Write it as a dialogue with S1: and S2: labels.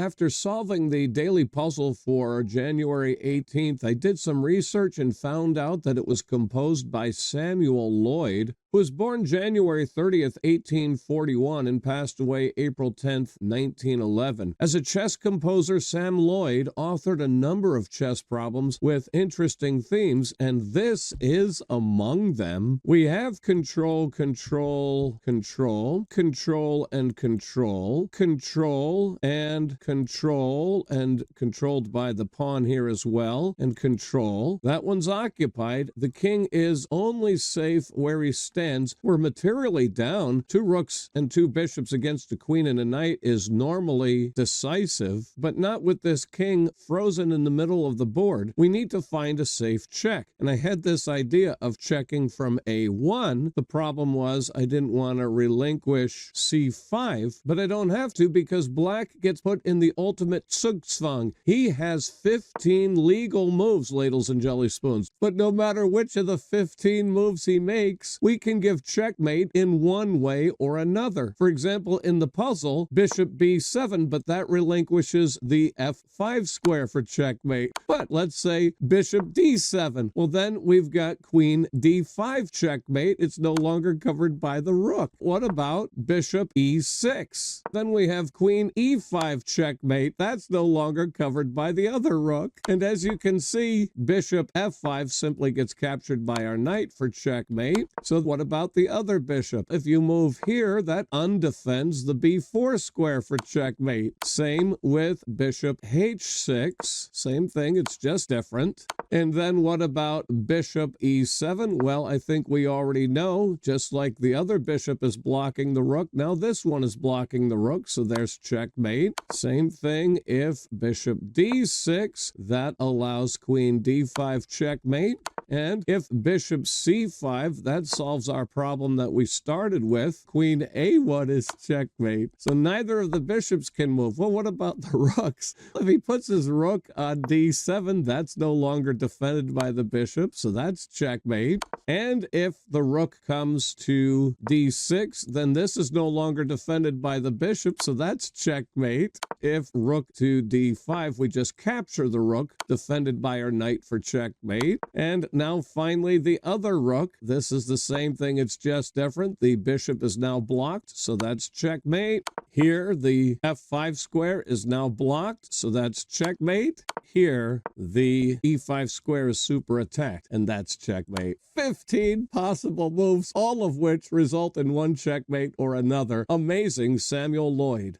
S1: After solving the daily puzzle for January 18th, I did some research and found out that it was composed by Samuel Loyd, who was born January 30th, 1841, and passed away April 10th, 1911. As a chess composer, Sam Loyd authored a number of chess problems with interesting themes, and this is among them. We have control, control, control, control and control, control and control, and controlled by the pawn here as well, and control. That one's occupied. The king is only safe where he stands. We're materially down. 2 rooks and 2 bishops against a queen and a knight is normally decisive, but not with this king frozen in the middle of the board. We need to find a safe check. And I had this idea of checking from A1. The problem was I didn't want to relinquish C5, but I don't have to because black gets put in the ultimate Zugzwang. He has 15 legal moves, ladles and jelly spoons. But no matter which of the 15 moves he makes, we can give checkmate in one way or another. For example, in the puzzle, bishop b7, but that relinquishes the f5 square for checkmate. But let's say bishop d7. Well, then we've got queen d5 checkmate. It's no longer covered by the rook. What about bishop e6? Then we have queen e5 checkmate. That's no longer covered by the other rook. And as you can see, bishop f5 simply gets captured by our knight for checkmate. So what about the other bishop? If you move here, that undefends the b4 square for checkmate. Same with bishop h6. Same thing, it's just different. And then what about bishop e7? Well, I think we already know, just like the other bishop is blocking the rook, now this one is blocking the rook, so there's checkmate. Same thing if bishop d6, that allows queen d5 checkmate. And if bishop c5, that solves our problem that we started with. Queen a1 is checkmate. So neither of the bishops can move. Well, what about the rooks? If he puts his rook on d7, that's no longer defended by the bishop, so that's checkmate. And if the rook comes to d6, then this is no longer defended by the bishop, so that's checkmate. If rook to d5, we just capture the rook, defended by our knight for checkmate. And now finally the other rook. This is the same thing, it's just different. The bishop is now blocked, so that's checkmate. Here, the f5 square is now blocked, so that's checkmate. Here, the e5 square is super attacked, and that's checkmate. 15 possible moves, all of which result in one checkmate or another. Amazing, Samuel Loyd.